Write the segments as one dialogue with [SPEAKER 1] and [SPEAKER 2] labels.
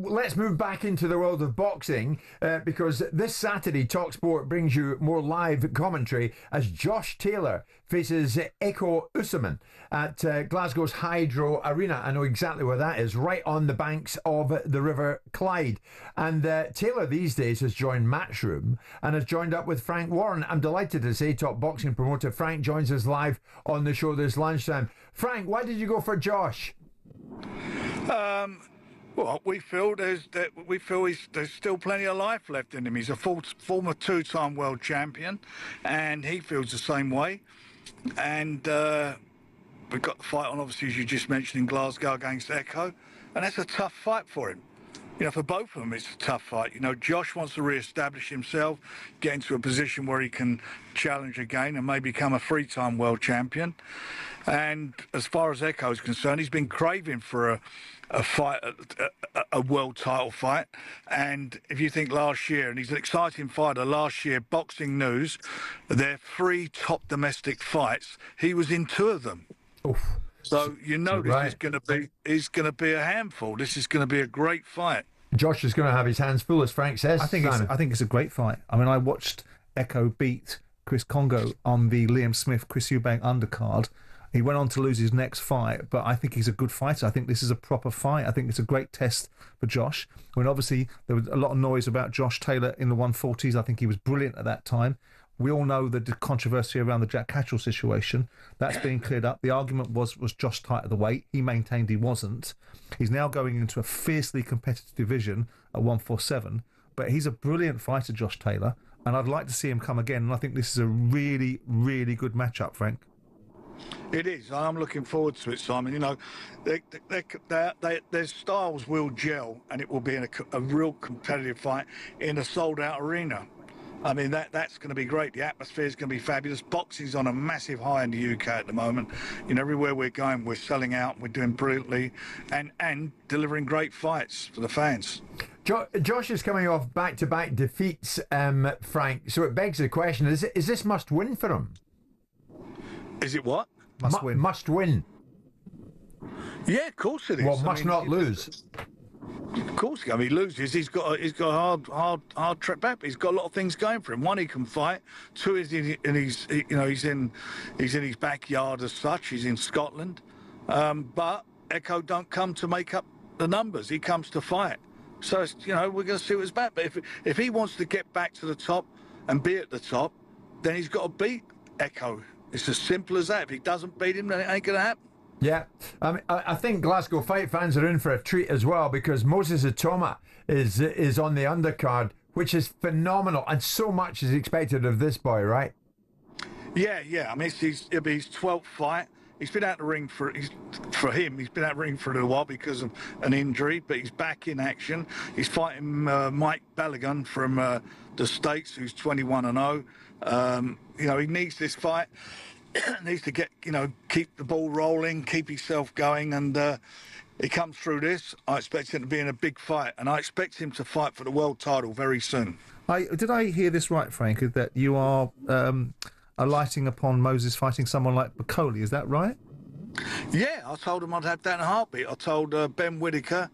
[SPEAKER 1] let's move back into the world of boxing because this Saturday talkSPORT brings you more live commentary as Josh Taylor faces Ekow Essuman at Glasgow's Hydro Arena. I know exactly where that is, right on the banks of the River Clyde. And Taylor these days has joined Matchroom and has joined up with Frank Warren. I'm delighted to say top boxing promoter Frank joins us live on the show this lunchtime. Frank, why did you go for Josh?
[SPEAKER 2] Well, we feel there's still plenty of life left in him. He's a former two-time world champion, and he feels the same way. And we've got the fight on, obviously, as you just mentioned, in Glasgow against Ekow, and that's a tough fight for him. You know, for both of them, it's a tough fight. You know, Josh wants to re-establish himself, get into a position where he can challenge again and maybe become a three-time world champion. And as far as Ekow is concerned, he's been craving for a fight, a world title fight. And if you think last year, and he's an exciting fighter, last year, Boxing News, their 3 top domestic fights, he was in 2 of them.
[SPEAKER 1] Oof.
[SPEAKER 2] So you know this is going to be a handful. This is going to be a great fight.
[SPEAKER 1] Josh is going to have his hands full, as Frank says.
[SPEAKER 3] I think it's a great fight. I mean, I watched Ekow beat Chris Congo on the Liam Smith Chris Eubank undercard. He went on to lose his next fight, but I think he's a good fighter. I think this is a proper fight. I think it's a great test for Josh. When obviously there was a lot of noise about Josh Taylor in the 140s. I think he was brilliant at that time. We all know the controversy around the Jack Catchell situation. That's being cleared up. The argument was Josh tight at the weight. He maintained he wasn't. He's now going into a fiercely competitive division at 147. But he's a brilliant fighter, Josh Taylor, and I'd like to see him come again. And I think this is a really, really good matchup, Frank.
[SPEAKER 2] It is. I'm looking forward to it, Simon. You know, their styles will gel, and it will be a real competitive fight in a sold-out arena. I mean, that's going to be great. The atmosphere is going to be fabulous. Boxing's on a massive high in the UK at the moment. You know, everywhere we're going, we're selling out. We're doing brilliantly and delivering great fights for the fans.
[SPEAKER 1] Josh is coming off back-to-back defeats, Frank. So it begs the question, is this must-win for him?
[SPEAKER 2] Is it what?
[SPEAKER 3] Must win.
[SPEAKER 1] Must win.
[SPEAKER 2] Yeah, of course it is.
[SPEAKER 1] Well, must not lose.
[SPEAKER 2] Of course, if he loses, he's got a hard trip back. But he's got a lot of things going for him. 1, he can fight. 2, he's in his backyard as such. He's in Scotland. But Ekow don't come to make up the numbers. He comes to fight. So we're going to see what it's about. But if he wants to get back to the top and be at the top, then he's got to beat Ekow. It's as simple as that. If he doesn't beat him, then it ain't going to happen.
[SPEAKER 1] Yeah, I think Glasgow fight fans are in for a treat as well because Moses Itauma is on the undercard, which is phenomenal, and so much is expected of this boy, right?
[SPEAKER 2] Yeah. I mean, it'll be his 12th fight. He's been out the ring he's been out the ring for a little while because of an injury, but he's back in action. He's fighting Mike Balogun from the States, who's 21-0. He needs this fight. Needs to keep the ball rolling, keep himself going, and he comes through this. I expect him to be in a big fight, and I expect him to fight for the world title very soon.
[SPEAKER 3] Did I hear this right, Frank, that you are alighting upon Moses fighting someone like Bacoli? Is that right?
[SPEAKER 2] Yeah, I told him I'd have that in a heartbeat. I told Ben Whittaker,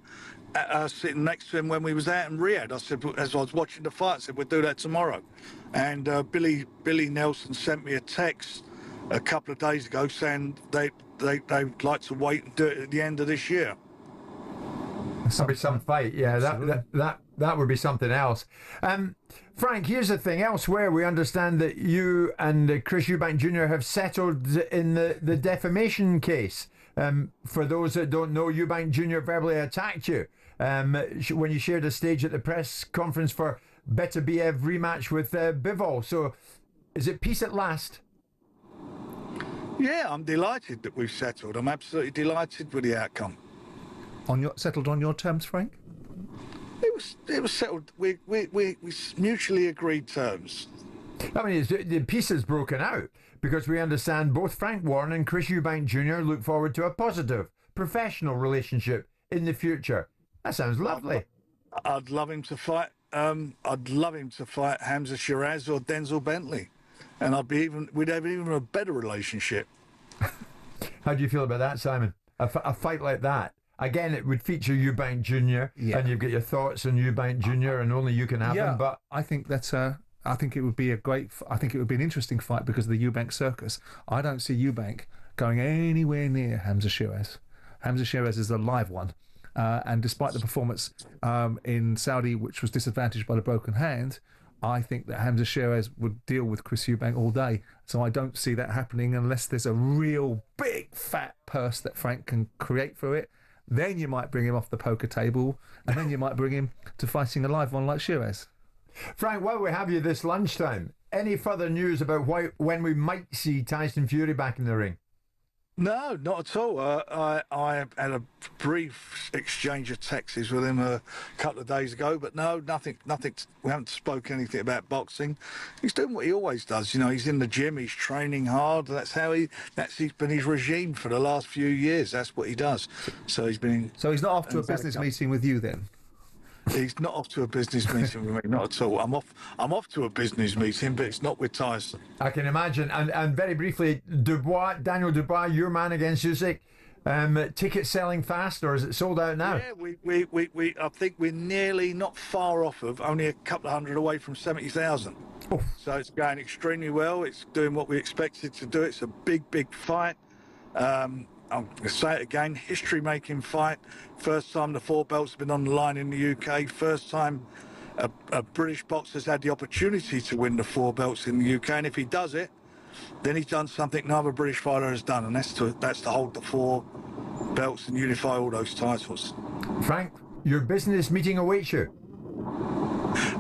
[SPEAKER 2] sitting next to him when we was out in Riyadh, I said, as I was watching the fight, I said, we'll do that tomorrow. And Billy Nelson sent me a text a couple of days ago saying they'd like to wait and do it at the end of this year.
[SPEAKER 1] That'd be some fight, yeah. That would be something else. Frank, here's the thing. Elsewhere, we understand that you and Chris Eubank Jr. have settled in the defamation case. For those that don't know, Eubank Jr. verbally attacked you when you shared a stage at the press conference for Beterbiev rematch with Bivol. So, is it peace at last?
[SPEAKER 2] Yeah, I'm delighted that we've settled. I'm absolutely delighted with the outcome.
[SPEAKER 3] Settled on your terms, Frank?
[SPEAKER 2] It was settled. We mutually agreed terms.
[SPEAKER 1] I mean, the peace has broken out because we understand both Frank Warren and Chris Eubank Jr. look forward to a positive, professional relationship in the future. That sounds lovely.
[SPEAKER 2] I'd love him to fight. I'd love him to fight Hamza Shiraz or Denzel Bentley. And we'd have even a better relationship.
[SPEAKER 1] How do you feel about that, Simon? A fight like that? Again, it would feature Eubank Jr.
[SPEAKER 3] Yeah.
[SPEAKER 1] And you've got your thoughts on Eubank Jr. and only you can have him. But
[SPEAKER 3] I think that's I think it would be I think it would be an interesting fight because of the Eubank circus. I don't see Eubank going anywhere near Hamza Shiraz. Hamza Shiraz is a live one. And despite the performance in Saudi, which was disadvantaged by the broken hand, I think that Hamza Shiraz would deal with Chris Eubank all day. So I don't see that happening unless there's a real big fat purse that Frank can create for it. Then you might bring him off the poker table, and then you might bring him to fighting a live one like Shiraz.
[SPEAKER 1] Frank, while we have you this lunchtime, any further news about when we might see Tyson Fury back in the ring?
[SPEAKER 2] No, not at all. I had a brief exchange of texts with him a couple of days ago, but no, nothing. We haven't spoken anything about boxing. He's doing what he always does. You know, he's in the gym, he's training hard. That's been his regime for the last few years. That's what he does. So he's been.
[SPEAKER 3] So he's not off to a business meeting with you then?
[SPEAKER 2] He's not off to a business meeting with me, not at all. I'm off to a business meeting, but it's not with Tyson.
[SPEAKER 1] I can imagine. And very briefly, Daniel Dubois, your man against Usyk. Ticket selling fast, or is it sold out now?
[SPEAKER 2] Yeah, we I think we're nearly not far off of, only a couple of hundred away from 70,000.
[SPEAKER 1] Oh.
[SPEAKER 2] So it's going extremely well. It's doing what we expected to do. It's a big fight. I'm going to say it again, history-making fight. First time the 4 belts have been on the line in the UK. First time a British boxer's had the opportunity to win the 4 belts in the UK. And if he does it, then he's done something no other British fighter has done, and that's to hold the 4 belts and unify all those titles.
[SPEAKER 1] Frank, your business meeting awaits you.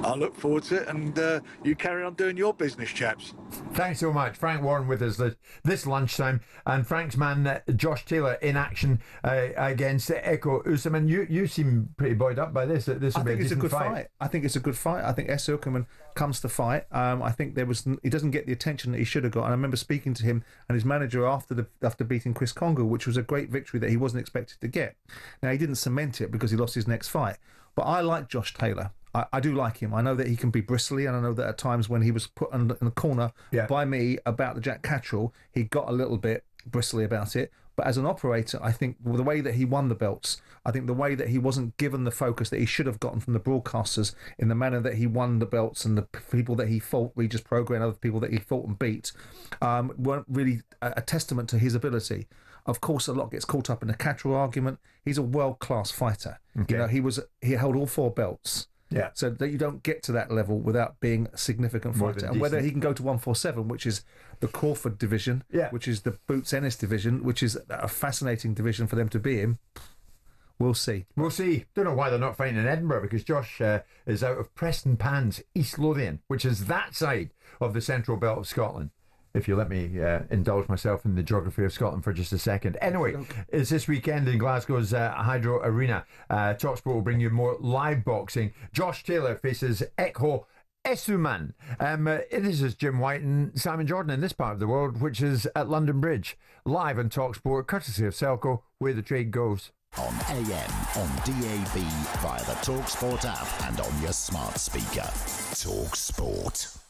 [SPEAKER 2] I look forward to it, and you carry on doing your business, chaps.
[SPEAKER 1] Thanks so much. Frank Warren with us this lunchtime, and Frank's man Josh Taylor in action against Ekow Essuman. You seem pretty buoyed up by this. This will be a decent fight.
[SPEAKER 3] I think it's a good fight. I think Essuman comes to fight. I think he doesn't get the attention that he should have got. And I remember speaking to him and his manager after beating Chris Congo, which was a great victory that he wasn't expected to get. Now he didn't cement it because he lost his next fight. But I like Josh Taylor. I do like him. I know that he can be bristly, and I know that at times when he was put in the corner by me about the Jack Catterall, he got a little bit bristly about it. But as an operator, I think the way that he won the belts, I think the way that he wasn't given the focus that he should have gotten from the broadcasters in the manner that he won the belts, and the people that he fought, Regis Prograis and other people that he fought and beat, weren't really a testament to his ability. Of course, a lot gets caught up in the Catterall argument. He's a world-class fighter. Okay. You know, he held all 4 belts.
[SPEAKER 1] Yeah.
[SPEAKER 3] So that you don't get to that level without being a significant fighter. And whether he can go to 147, which is the Crawford division, which is the Boots Ennis division, which is a fascinating division for them to be in, we'll see.
[SPEAKER 1] We'll see. Don't know why they're not fighting in Edinburgh, because Josh is out of Preston Pans, East Lothian, which is that side of the Central Belt of Scotland. If you let me indulge myself in the geography of Scotland for just a second. Anyway, it's this weekend in Glasgow's Hydro Arena. talkSPORT will bring you more live boxing. Josh Taylor faces Ekow Essuman. This is Jim White and Simon Jordan in this part of the world, which is at London Bridge. Live on talkSPORT, courtesy of Selco, where the trade goes.
[SPEAKER 4] On AM, on DAB, via the talkSPORT app and on your smart speaker. talkSPORT.